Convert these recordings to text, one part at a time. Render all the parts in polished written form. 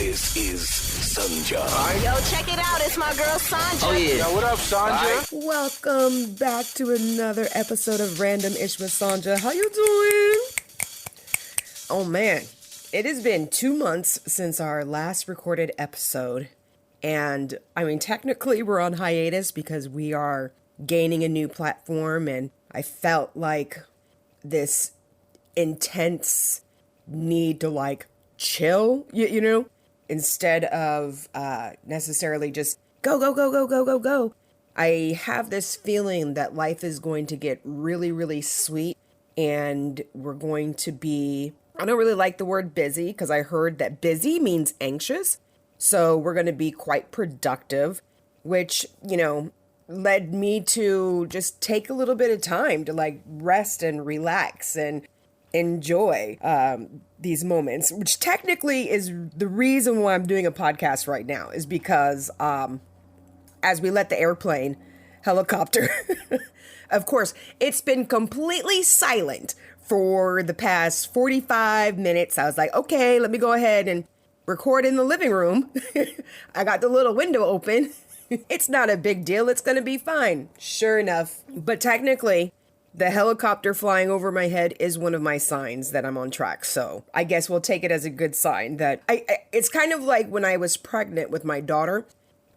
This is Sanja. Yo, check it out. It's my girl Sanja. Oh, yeah. Yo, what up, Sanja? Welcome back to another episode of Random Ish with Sanja. How you doing? Oh man, it has been 2 months since our last recorded episode. And I mean, technically we're on hiatus because we are gaining a new platform, and I felt like this intense need to like chill, you know, instead of necessarily just go. I have this feeling that life is going to get really, really sweet, and we're going to be, I don't really like the word busy because I heard that busy means anxious. So we're going to be quite productive, which, you know, led me to just take a little bit of time to like rest and relax and enjoy these moments, which technically is the reason why I'm doing a podcast right now, is because as we let the airplane helicopter, of course, it's been completely silent for the past 45 minutes. I was like, okay, let me go ahead and record in the living room. I got the little window open. It's not a big deal. It's going to be fine. Sure enough. But technically, the helicopter flying over my head is one of my signs that I'm on track. So I guess we'll take it as a good sign that it's kind of like when I was pregnant with my daughter,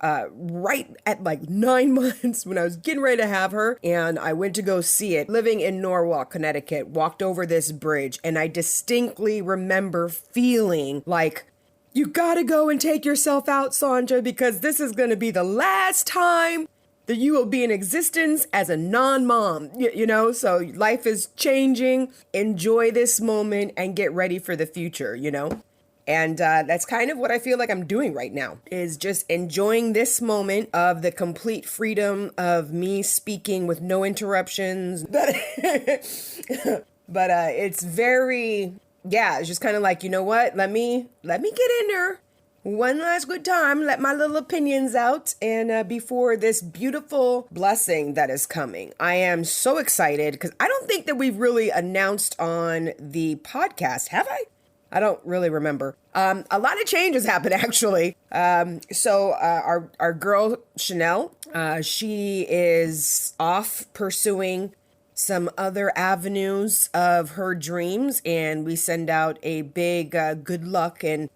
right at like 9 months when I was getting ready to have her, and I went to go see it, living in Norwalk, Connecticut, walked over this bridge, and I distinctly remember feeling like, you gotta go and take yourself out, Sanja, because this is gonna be the last time that you will be in existence as a non-mom, you know? So life is changing. Enjoy this moment and get ready for the future, you know? And that's kind of what I feel like I'm doing right now, is just enjoying this moment of the complete freedom of me speaking with no interruptions. But it's very, yeah, it's just kind of like, you know what? Let me get in there one last good time, let my little opinions out, and before this beautiful blessing that is coming. I am so excited because I don't think that we've really announced on the podcast, have I? I don't really remember. A lot of changes happened, actually. So our girl, Chanel, she is off pursuing some other avenues of her dreams, and we send out a big good luck and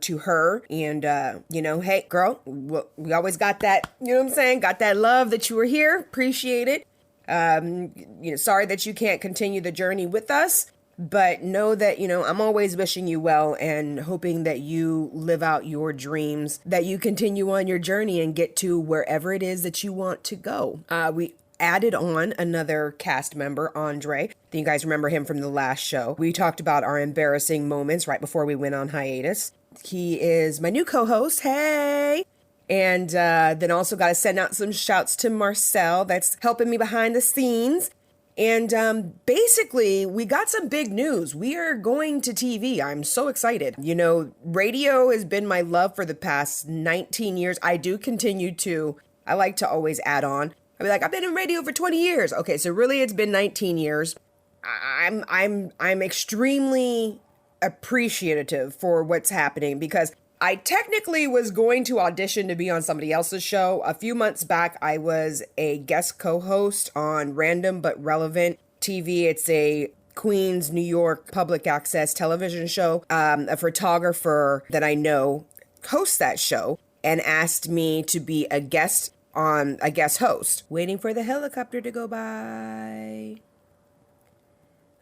to her, and you know, hey girl, we always got that, you know what I'm saying, got that love that you were here, appreciate it. You know, sorry that you can't continue the journey with us, but know that, you know, I'm always wishing you well and hoping that you live out your dreams, that you continue on your journey and get to wherever it is that you want to go. We added on another cast member, Andre. You guys remember him from the last show. We talked about our embarrassing moments right before we went on hiatus. He is my new co-host. Hey! And then also got to send out some shouts to Marcel, that's helping me behind the scenes. And basically, we got some big news. We are going to TV. I'm so excited. You know, radio has been my love for the past 19 years. I do continue to, I like to always add on. I'll be like, I've been in radio for 20 years. Okay, so really it's been 19 years. I'm extremely appreciative for what's happening, because I technically was going to audition to be on somebody else's show. A few months back, I was a guest co-host on Random But Relevant TV. It's a Queens, New York public access television show. A photographer that I know hosts that show and asked me to be a guest host. Waiting for the helicopter to go by.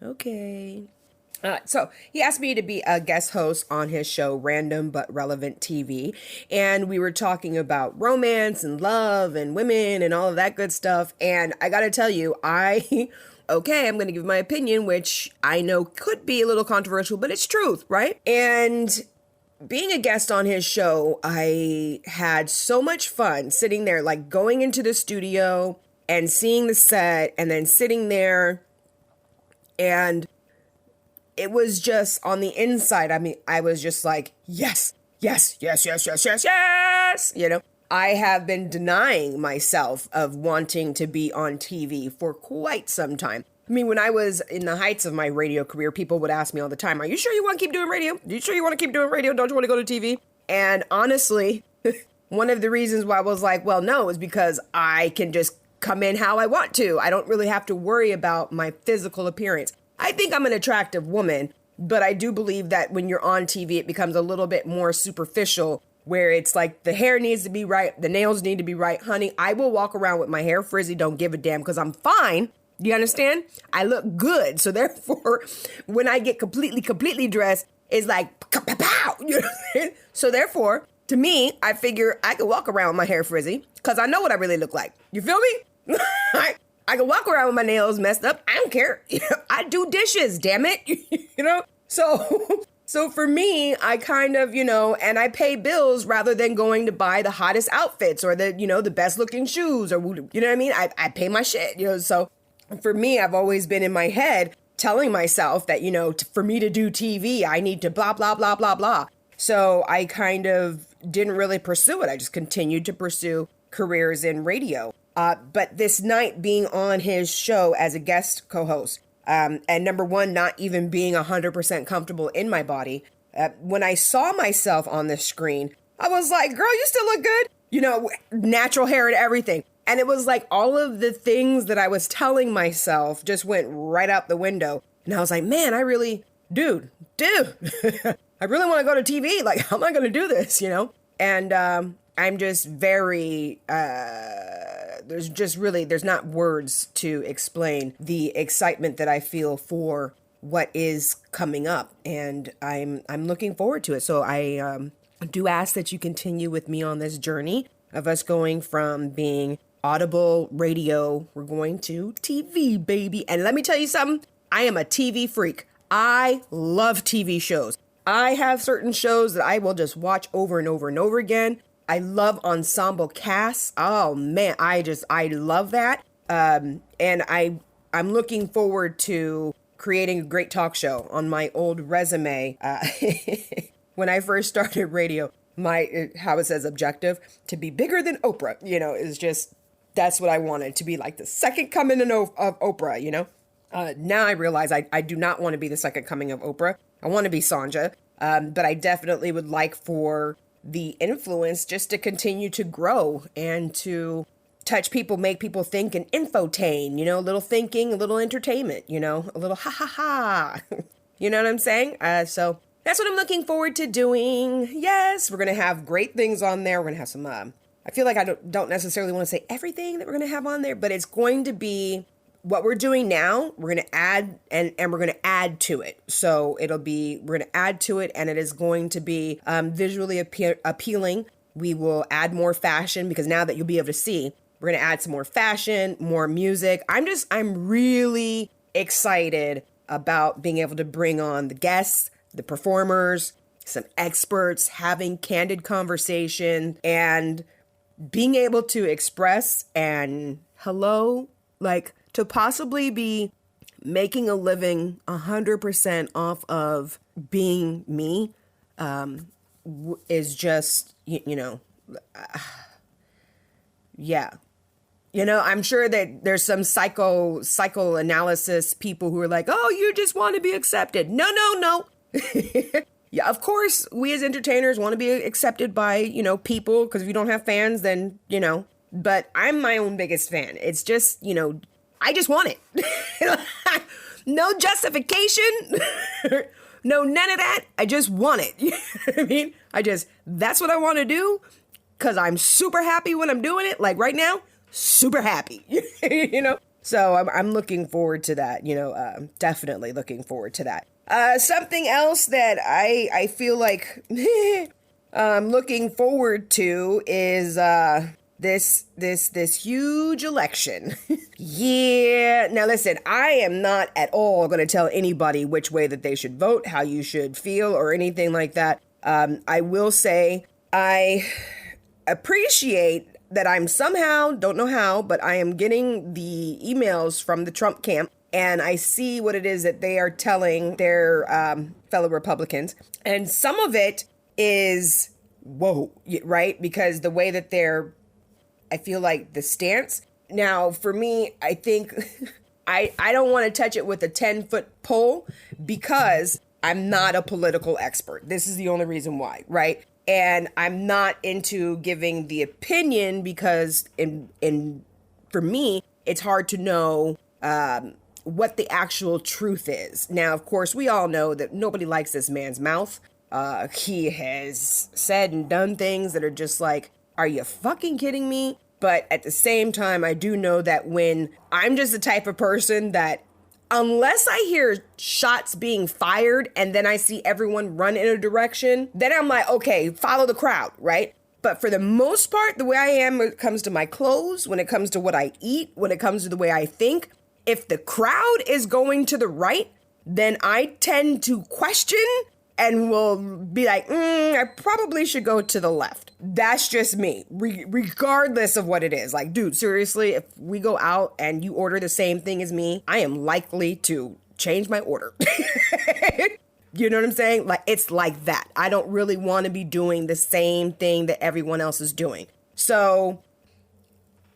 Okay. So he asked me to be a guest host on his show, Random But Relevant TV. And we were talking about romance and love and women and all of that good stuff. And I got to tell you, I'm going to give my opinion, which I know could be a little controversial, but it's truth, right? And being a guest on his show, I had so much fun sitting there, like going into the studio and seeing the set and then sitting there, and it was just on the inside. I mean, I was just like, yes. You know, I have been denying myself of wanting to be on TV for quite some time. I mean, when I was in the heights of my radio career, people would ask me all the time, are you sure you want to keep doing radio? Are you sure you want to keep doing radio? Don't you want to go to TV? And honestly, one of the reasons why I was like, well, no, is because I can just come in how I want to. I don't really have to worry about my physical appearance. I think I'm an attractive woman, but I do believe that when you're on TV, it becomes a little bit more superficial, where it's like the hair needs to be right, the nails need to be right. Honey, I will walk around with my hair frizzy, don't give a damn, because I'm fine. Do you understand? I look good. So therefore, when I get completely dressed, it's like, pow, you know what I'm saying? So therefore, to me, I figure I can walk around with my hair frizzy because I know what I really look like. You feel me? I can walk around with my nails messed up. I don't care. I do dishes, damn it. You know? So for me, I kind of, and I pay bills rather than going to buy the hottest outfits or the best looking shoes or, you know what I mean? I pay my shit, so for me, I've always been in my head telling myself that, for me to do TV, I need to blah, blah, blah, blah, blah. So I kind of didn't really pursue it. I just continued to pursue careers in radio. But this night being on his show as a guest co-host, and number one, not even being 100% comfortable in my body, when I saw myself on the screen, I was like, girl, you still look good. Natural hair and everything. And it was like all of the things that I was telling myself just went right out the window. And I was like, man, dude, I really want to go to TV. Like, how am I going to do this, And I'm just very, there's not words to explain the excitement that I feel for what is coming up. And I'm looking forward to it. So I do ask that you continue with me on this journey of us going from being audible radio, we're going to TV, baby. And let me tell you something, I am a TV freak. I love TV shows. I have certain shows that I will just watch over and over and over again. I love ensemble casts. Oh man, I love that. And I'm looking forward to creating a great talk show. On my old resume, when I first started radio, how it says objective, to be bigger than Oprah, is just, that's what I wanted, to be like the second coming of Oprah, Now I realize I do not want to be the second coming of Oprah. I want to be Sanja. But I definitely would like for the influence just to continue to grow and to touch people, make people think, and infotain, a little thinking, a little entertainment, a little ha ha ha. You know what I'm saying? So that's what I'm looking forward to doing. Yes, we're going to have great things on there. We're going to have some, I feel like I don't necessarily want to say everything that we're going to have on there, but it's going to be what we're doing now. We're going to add and we're going to add to it. So we're going to add to it, and it is going to be visually appealing. We will add more fashion, because now that you'll be able to see, we're going to add some more fashion, more music. I'm really excited about being able to bring on the guests, the performers, some experts, having candid conversation, and being able to express and to possibly be making a living 100% off of being me, is just, yeah. I'm sure that there's some psychoanalysis people who are like, oh, you just want to be accepted. No. Yeah, of course, we as entertainers want to be accepted by, people, because if you don't have fans, then, but I'm my own biggest fan. It's just, I just want it. No justification. No, none of that. I just want it. You know what I mean? That's what I want to do, because I'm super happy when I'm doing it. Like right now, super happy, So I'm looking forward to that, definitely looking forward to that. Something else that I feel like I'm looking forward to is this huge election. Yeah. Now listen, I am not at all going to tell anybody which way that they should vote, how you should feel, or anything like that. I will say I appreciate that I'm somehow, don't know how, but I am getting the emails from the Trump camp, and I see what it is that they are telling their fellow Republicans. And some of it is, whoa, right? Because the way that I feel like the stance. Now, for me, I think I don't want to touch it with a 10-foot pole because I'm not a political expert. This is the only reason why, right? And I'm not into giving the opinion because for me, it's hard to know what the actual truth is. Now, of course, we all know that nobody likes this man's mouth. He has said and done things that are just like, are you fucking kidding me? But at the same time, I do know that when I'm just the type of person that unless I hear shots being fired and then I see everyone run in a direction, then I'm like, okay, follow the crowd, right? But for the most part, the way I am when it comes to my clothes, when it comes to what I eat, when it comes to the way I think, if the crowd is going to the right, then I tend to question and will be like, I probably should go to the left. That's just me, regardless of what it is. Like, dude, seriously, if we go out and you order the same thing as me, I am likely to change my order. You know what I'm saying? Like, it's like that. I don't really want to be doing the same thing that everyone else is doing. So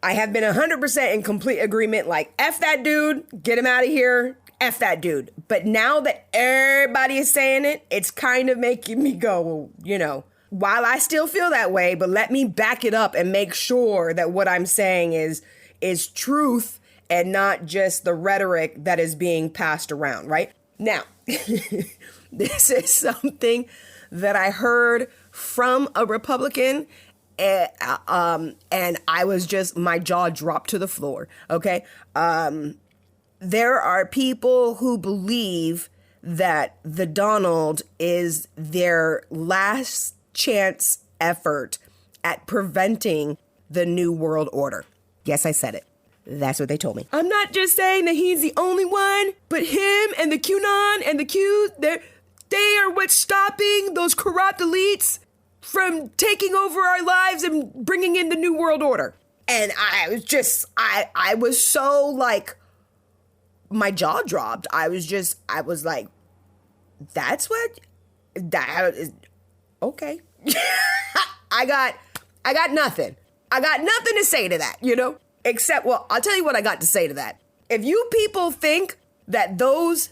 I have been 100% in complete agreement. Like, F that dude, get him out of here. F that dude. But now that everybody is saying it, it's kind of making me go, well, you know, while I still feel that way, but let me back it up and make sure that what I'm saying is truth and not just the rhetoric that is being passed around, right? Now, this is something that I heard from a Republican and I was just, my jaw dropped to the floor, okay? There are people who believe that the Donald is their last chance effort at preventing the New World Order. Yes, I said it. That's what they told me. I'm not just saying that he's the only one, but him and the QAnon and the Q, they are what's stopping those corrupt elites from taking over our lives and bringing in the New World Order. And I was just, I was so like, my jaw dropped. I was like, that's what, that is, okay. I got nothing. I got nothing to say to that, you know? Except, well, I'll tell you what I got to say to that. If you people think that those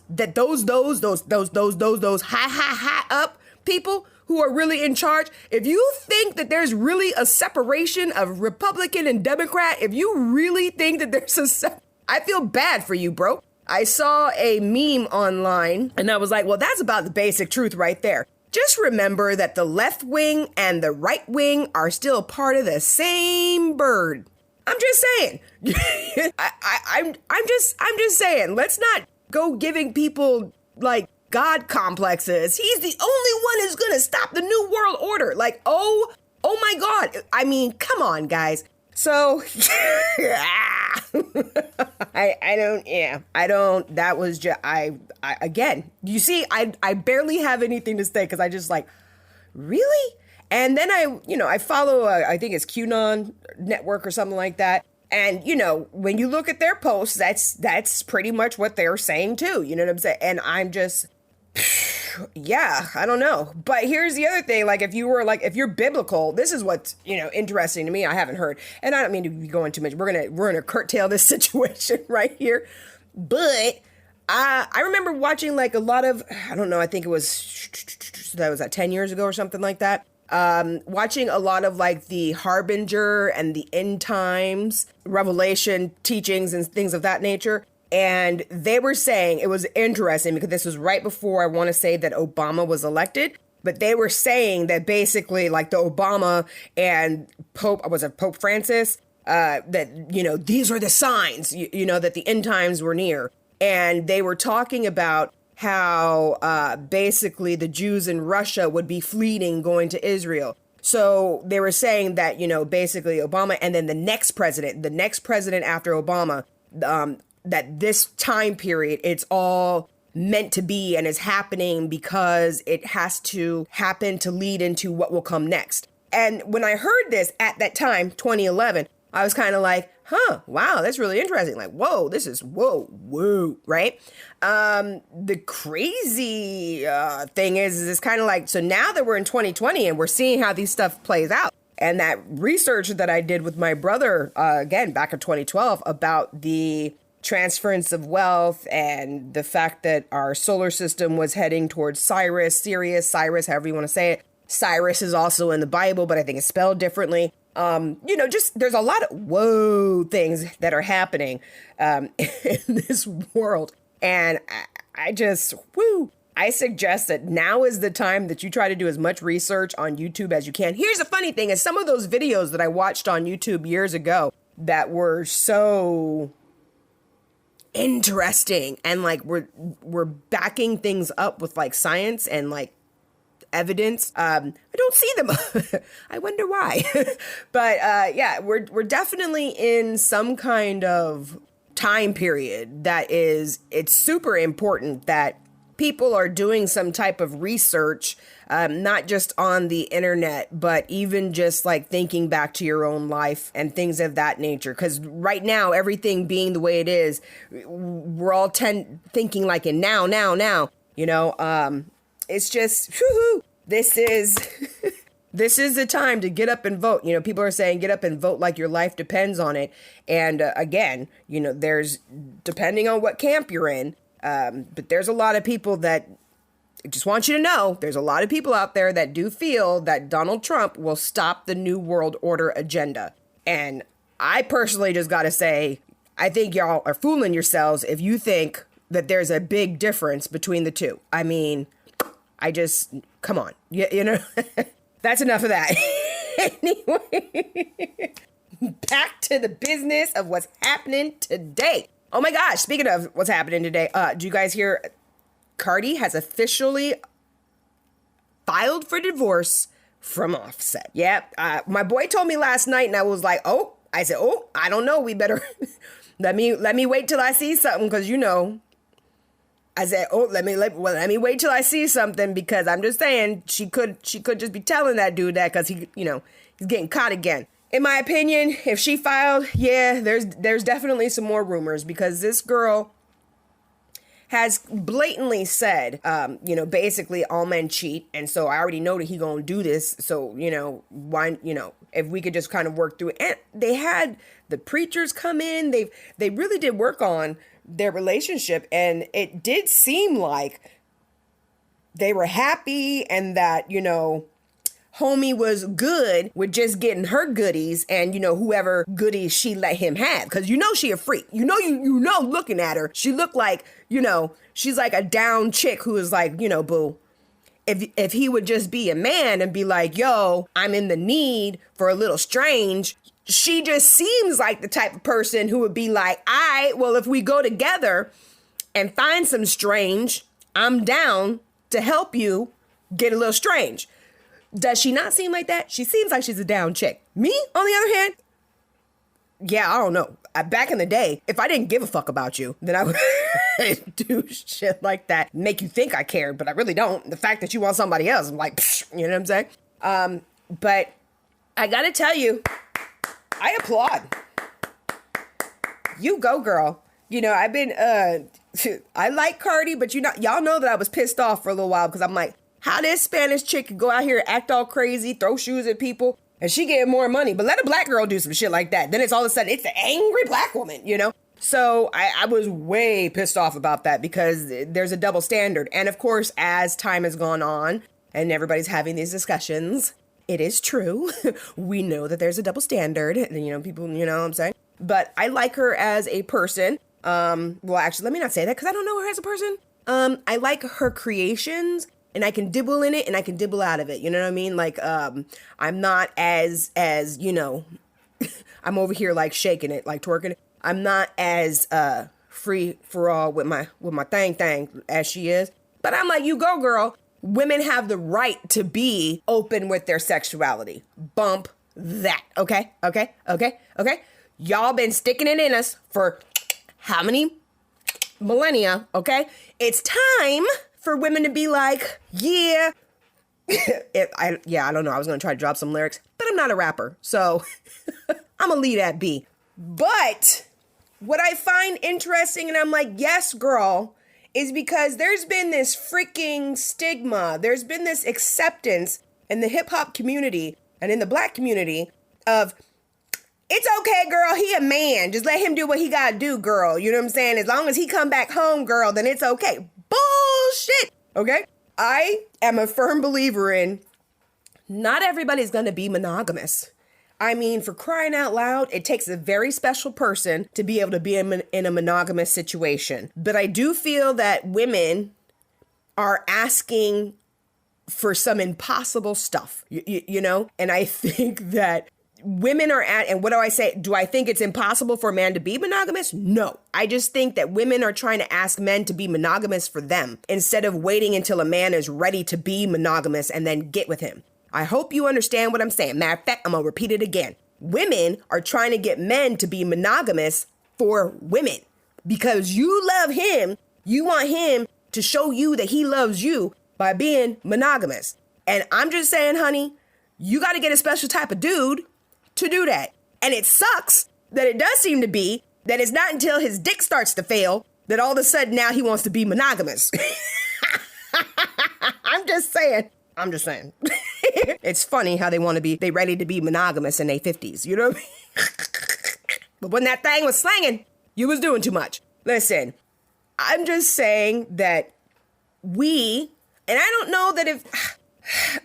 high up people who are really in charge, if you think that there's really a separation of Republican and Democrat, if you really think that there's I feel bad for you, bro. I saw a meme online and I was like, well, that's about the basic truth right there. Just remember that the left wing and the right wing are still part of the same bird. I'm just saying. I'm just saying. Let's not go giving people like God complexes. He's the only one who's gonna stop the New World Order. Like, oh my God. I mean, come on, guys. So, that was just, again, you see, I barely have anything to say because I just like, really? And then I follow, I think it's QAnon Network or something like that. And, you know, when you look at their posts, that's pretty much what they're saying too. You know what I'm saying? And I'm just, yeah, I don't know. But here's the other thing. Like, if you're biblical, this is what's, you know, interesting to me. I haven't heard, and I don't mean to be going too much. We're gonna curtail this situation right here. But I remember watching like a lot of, I don't know, I think it was, that was 10 years ago or something like that. Watching a lot of like the Harbinger and the End Times Revelation teachings and things of that nature. And they were saying, it was interesting because this was right before I want to say that Obama was elected. But they were saying that basically like the Obama and Pope Francis, that, you know, these are the signs, you know, that the end times were near. And they were talking about how basically the Jews in Russia would be fleeing going to Israel. So they were saying that, you know, basically Obama and then the next president after Obama, that this time period, it's all meant to be and is happening because it has to happen to lead into what will come next. And when I heard this at that time, 2011, I was kind of like, wow, that's really interesting. Like, whoa, right? The crazy thing is it's kind of like, so now that we're in 2020 and we're seeing how these stuff plays out, and that research that I did with my brother, again, back in 2012 about the transference of wealth and the fact that our solar system was heading towards Sirius, however you want to say it. Cyrus is also in the Bible, but I think it's spelled differently. Just there's a lot of things that are happening in this world. And I suggest that now is the time that you try to do as much research on YouTube as you can. Here's the funny thing is some of those videos that I watched on YouTube years ago that were so interesting and like we're backing things up with like science and like evidence. I don't see them. I wonder why. But we're definitely in some kind of time period it's super important that people are doing some type of research, not just on the internet, but even just like thinking back to your own life and things of that nature. Because right now, everything being the way it is, we're all thinking like in now. It's just, this is the time to get up and vote. People are saying get up and vote like your life depends on it. And again, there's, depending on what camp you're in, but there's a lot of people that I just want you to know, there's a lot of people out there that do feel that Donald Trump will stop the New World Order agenda. And I personally just got to say, I think y'all are fooling yourselves if you think that there's a big difference between the two. I mean, come on, that's enough of that. Anyway, back to the business of what's happening today. Oh my gosh, speaking of what's happening today, do you guys hear Cardi has officially filed for divorce from Offset? Yep. My boy told me last night and I was like, I said, I don't know. We better let me wait till I see something. Cause I said, let me wait till I see something because I'm just saying she could just be telling that dude that cause he's getting caught again. In my opinion, if she filed, there's definitely some more rumors because this girl has blatantly said, basically all men cheat. And so I already know that he gonna do this. So, why, if we could just kind of work through it. And they had the preachers come in. They really did work on their relationship. And it did seem like they were happy and that, homie was good with just getting her goodies and, whoever goodies she let him have. Cause she a freak. Looking at her, she looked like, she's like a down chick who is like, boo, if he would just be a man and be like, yo, I'm in the need for a little strange. She just seems like the type of person who would be like, well, if we go together and find some strange, I'm down to help you get a little strange. Does she not seem like that? She seems like she's a down chick. Me, on the other hand, I don't know. Back in the day, if I didn't give a fuck about you, then I would do shit like that. Make you think I cared, but I really don't. The fact that you want somebody else, I'm like, psh, you know what I'm saying? But I gotta tell you, I applaud. You go, girl. I've been, I like Cardi, but y'all know that I was pissed off for a little while because I'm like, how this Spanish chick could go out here, act all crazy, throw shoes at people, and she getting more money. But let a black girl do some shit like that. Then it's all of a sudden, it's an angry black woman, So I was way pissed off about that because there's a double standard. And of course, as time has gone on and everybody's having these discussions, it is true. We know that there's a double standard. People, what I'm saying? But I like her as a person. Well, actually, let me not say that because I don't know her as a person. I like her creations. And I can dibble in it and I can dibble out of it. You know what I mean? Like, I'm not as, I'm over here like shaking it, like twerking it. I'm not as, free for all with my thing as she is. But I'm like, you go, girl. Women have the right to be open with their sexuality. Bump that. Okay. Y'all been sticking it in us for how many millennia? Okay. It's time for women to be like, I don't know. I was going to try to drop some lyrics, but I'm not a rapper. So I'm going to leave that be. But what I find interesting, and I'm like, yes, girl, is because there's been this freaking stigma. There's been this acceptance in the hip hop community and in the black community of it's okay, girl. He a man. Just let him do what he gotta do, girl. You know what I'm saying? As long as he come back home, girl, then it's okay. Bullshit. Okay? I am a firm believer in not everybody's gonna be monogamous. I mean, for crying out loud, it takes a very special person to be able to be in a monogamous situation. But I do feel that women are asking for some impossible stuff, you know? And I think that women are and what do I say? Do I think it's impossible for a man to be monogamous? No. I just think that women are trying to ask men to be monogamous for them instead of waiting until a man is ready to be monogamous and then get with him. I hope you understand what I'm saying. Matter of fact, I'm going to repeat it again. Women are trying to get men to be monogamous for women because you love him. You want him to show you that he loves you by being monogamous. And I'm just saying, honey, you got to get a special type of dude to do that. And it sucks that it does seem to be that it's not until his dick starts to fail that all of a sudden now he wants to be monogamous. I'm just saying. It's funny how they ready to be monogamous in their 50s, you know what I mean? But when that thing was slanging, you was doing too much. Listen, I'm just saying that and I don't know that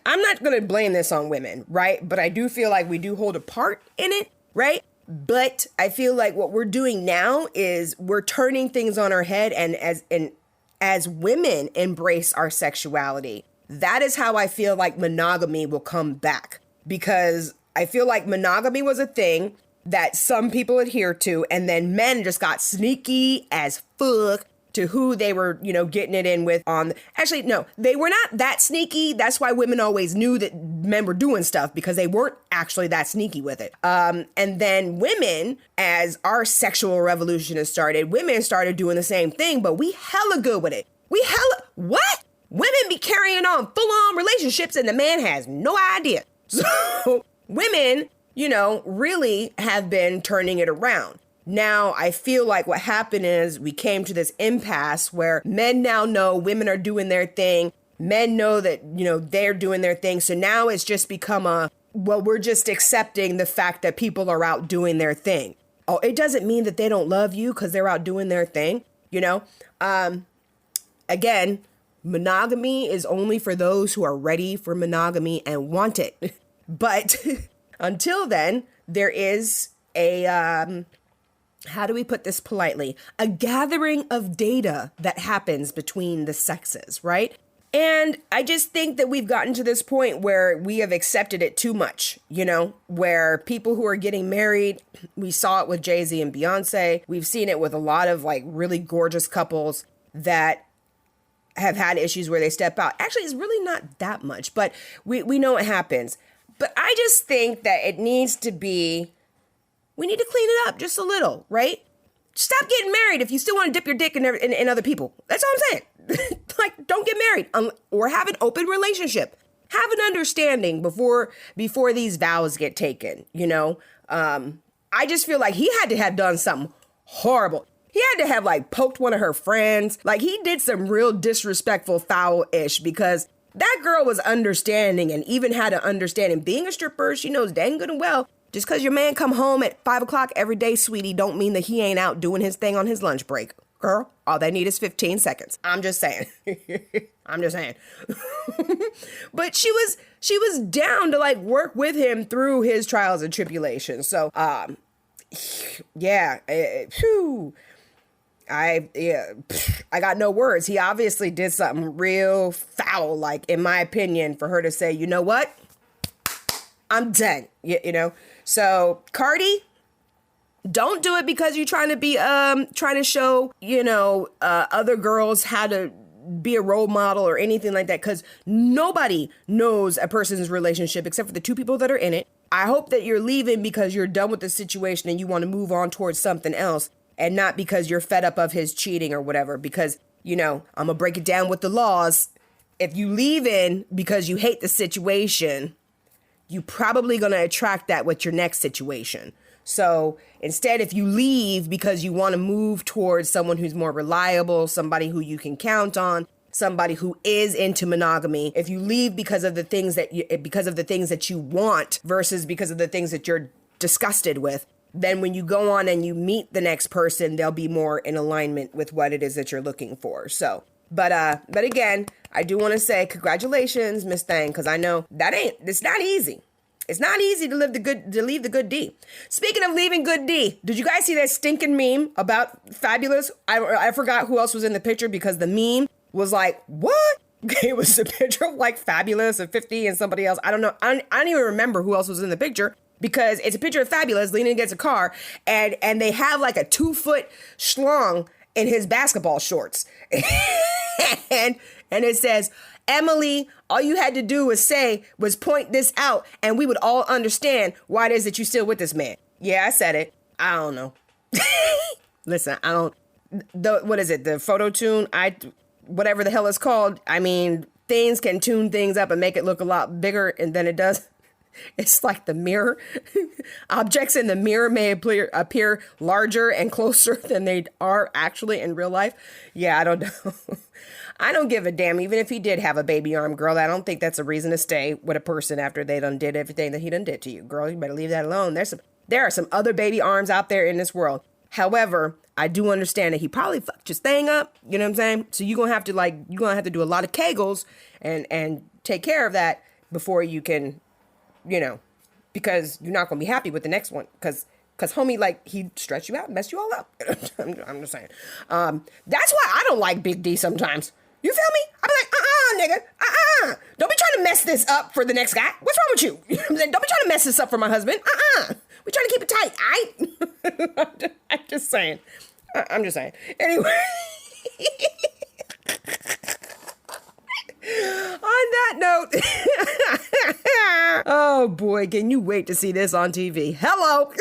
I'm not going to blame this on women, right? But I do feel like we do hold a part in it, right? But I feel like what we're doing now is we're turning things on our head, and as women embrace our sexuality, that is how I feel like monogamy will come back. Because I feel like monogamy was a thing that some people adhere to, and then men just got sneaky as fuck to who they were, getting it in with actually, no, they were not that sneaky. That's why women always knew that men were doing stuff, because they weren't actually that sneaky with it. And then women, as our sexual revolution has started, women started doing the same thing, but we hella good with it. What? Women be carrying on full-on relationships and the man has no idea. So women, really have been turning it around. Now, I feel like what happened is we came to this impasse where men now know women are doing their thing. Men know that, they're doing their thing. So now it's just become we're just accepting the fact that people are out doing their thing. Oh, it doesn't mean that they don't love you because they're out doing their thing, Again, monogamy is only for those who are ready for monogamy and want it. But until then, there is how do we put this politely? A gathering of data that happens between the sexes, right? And I just think that we've gotten to this point where we have accepted it too much, where people who are getting married, we saw it with Jay-Z and Beyonce. We've seen it with a lot of really gorgeous couples that have had issues where they step out. Actually, it's really not that much, but we know it happens. But I just think that we need to clean it up just a little, right? Stop getting married if you still want to dip your dick in other people. That's all I'm saying. Don't get married or have an open relationship. Have an understanding before these vows get taken, I just feel like he had to have done something horrible. He had to have poked one of her friends. He did some real disrespectful foul-ish, because that girl was understanding and even had an understanding. Being a stripper, she knows dang good and well, just because your man come home at 5 o'clock every day, sweetie, don't mean that he ain't out doing his thing on his lunch break. Girl, all they need is 15 seconds. I'm just saying. But she was down to work with him through his trials and tribulations. So, yeah. I got no words. He obviously did something real foul, in my opinion, for her to say, you know what? I'm done. So Cardi, don't do it because you're trying to be, trying to show, other girls how to be a role model or anything like that. Cause nobody knows a person's relationship except for the two people that are in it. I hope that you're leaving because you're done with the situation and you want to move on towards something else, and not because you're fed up of his cheating or whatever. Because, I'm going to break it down with the laws. If you leave in because you hate the situation, you probably going to attract that with your next situation. So instead, if you leave because you want to move towards someone who's more reliable, somebody who you can count on, somebody who is into monogamy, if you leave because of the things that you want versus because of the things that you're disgusted with, then when you go on and you meet the next person, they'll be more in alignment with what it is that you're looking for. So, but again, I do want to say congratulations, Miss Thang, because I know it's not easy. It's not easy to leave the good D. Speaking of leaving good D, did you guys see that stinking meme about Fabulous? I forgot who else was in the picture because the meme was like, what? It was a picture of like Fabulous and 50 and somebody else. I don't know. I don't even remember who else was in the picture because it's a picture of Fabulous leaning against a car and they have like a 2-foot schlong in his basketball shorts. and it says, Emily, all you had to do was point this out and we would all understand why it is that you're still with this man. Yeah, I said it. I don't know. Listen, what is it? The photo tune? Whatever the hell it's called. I mean, things can tune things up and make it look a lot bigger than it does. It's like the mirror. Objects in the mirror may appear larger and closer than they are actually in real life. Yeah, I don't know. I don't give a damn. Even if he did have a baby arm, girl, I don't think that's a reason to stay with a person after they done did everything that he done did to you. Girl, you better leave that alone. There are some other baby arms out there in this world. However, I do understand that he probably fucked his thing up. You know what I'm saying? So you're going to have to do a lot of Kegels and take care of that before you can, because you're not going to be happy with the next one. Because homie, like, he stretched you out and messed you all up. I'm just saying. That's why I don't like Big D sometimes. You feel me? I be like, nigga, don't be trying to mess this up for the next guy. What's wrong with you? You know what I'm saying? Don't be trying to mess this up for my husband. We're trying to keep it tight, aight? I'm just saying. I'm just saying. Anyway. On that note, oh boy, can you wait to see this on TV? Hello.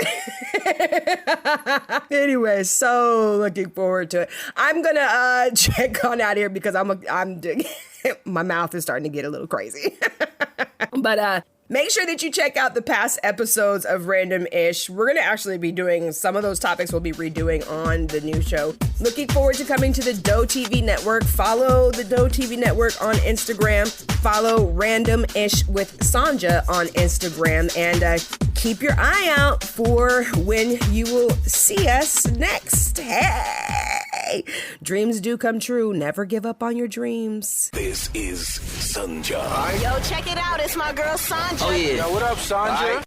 Anyway, so looking forward to it. I'm gonna check on out here because I'm my mouth is starting to get a little crazy. But make sure that you check out the past episodes of Random Ish. We're going to actually be doing some of those topics we'll be redoing on the new show. Looking forward to coming to the Doe TV network. Follow the Doe TV network on Instagram. Follow Random Ish with Sanja on Instagram. And keep your eye out for when you will see us next. Hey, dreams do come true. Never give up on your dreams. This is Sanja. Yo, check it out. It's my girl Sanja. Oh, yeah. Yo, what up, Sanja?